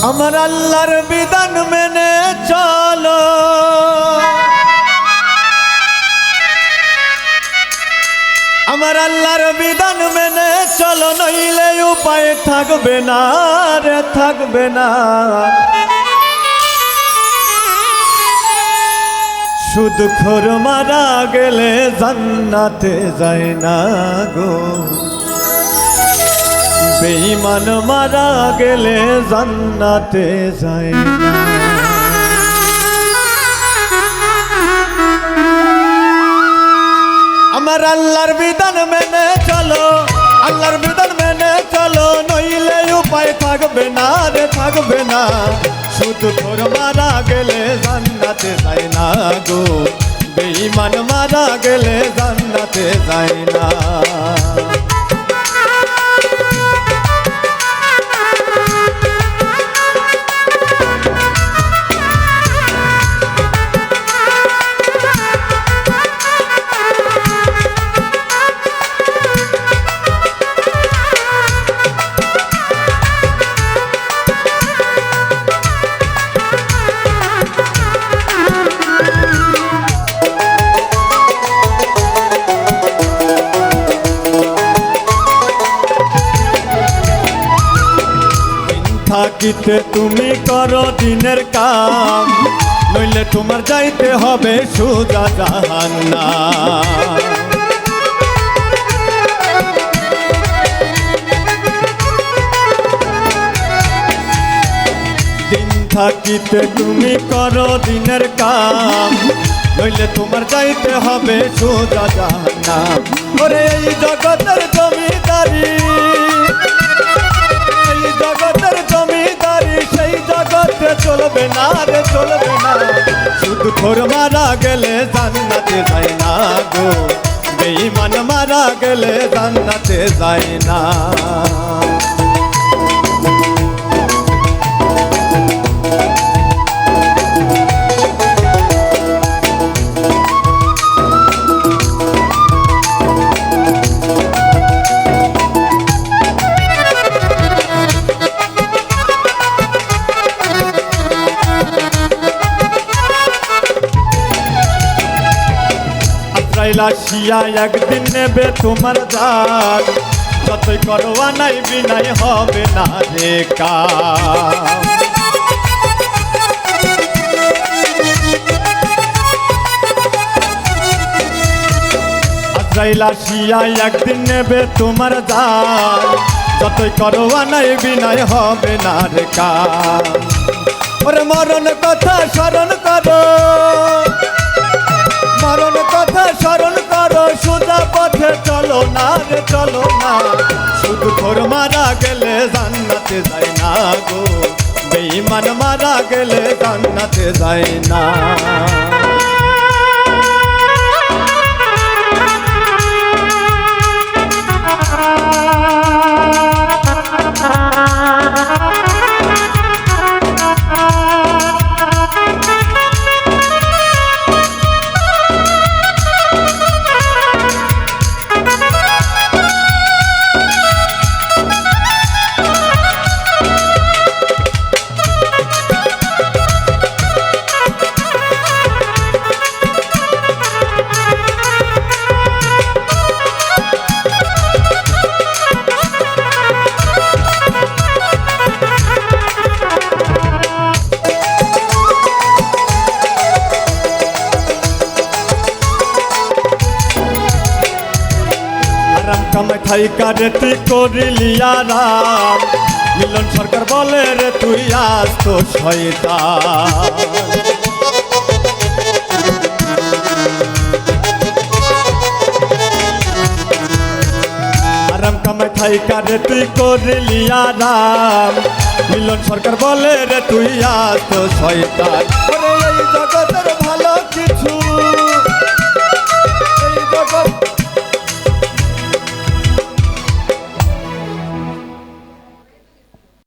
আমার আল্লাহর বিধান মেনে চলো, আমার আল্লাহর বিধান মেনে চলো, নইলে উপায় থাকবে না রে, থাকবে না। সুদখোর মারা গেলে জান্নাতে যায় না গো, বেঈমান মারা গেলে জান্নাতে যায় না। আমার আল্লাহর বিধান মেনে চলো, আল্লাহর বিধান মেনে চলো, নইলে উপায় থাকবে না রে, থাকবে না। সুদখোর মারা গেলে জান্নাতে যায় না গো, বেঈমান মারা গেলে জান্নাতে যায় না। থাকিতে তুমি করো দিনের কাম, নইলে তোমার যাইতে হবে সোজা জাহান্নাম। দিন থাকিতে তুমি করো দিনের কাম, নইলে তোমার যাইতে হবে সোজা জাহান্নাম। ওরে এই জগতের জমিদারি, জগতের জমিদারি সেই জগতে চলবে না রে, চলবে না। সুদখোর মারা গেলে জান্নাতে যায় না গো, বেঈমান মারা গেলে জান্নাতে যায় না। লাশিয়া একদিন নেবে তোমার জান, যতই করো নাই বিনাই হবে না রে কাম। আজরাইল আসিয়া একদিন নেবে তোমার জান, যতই করো নাই বিনাই হবে না রে কাম। ওরে মরণ কথা স্মরণ করো, মরণ কথা স্মরণ করো, সোজা পথে চলো না রে, চলো না। সুদখোর মারা গেলে জান্নাতে যায় না গো, বেঈমান মারা গেলে জান্নাতে যায় না। কামাই থাইকা রে তুই করিলি আরাম, মিলন সরকার বলে রে তুই আজ তো শয়তান। আরাম কামাই থাইকা রে তুই করিলি আরাম, মিলন সরকার বলে রে তুই আজ তো শয়তান। ওরে এই জগৎ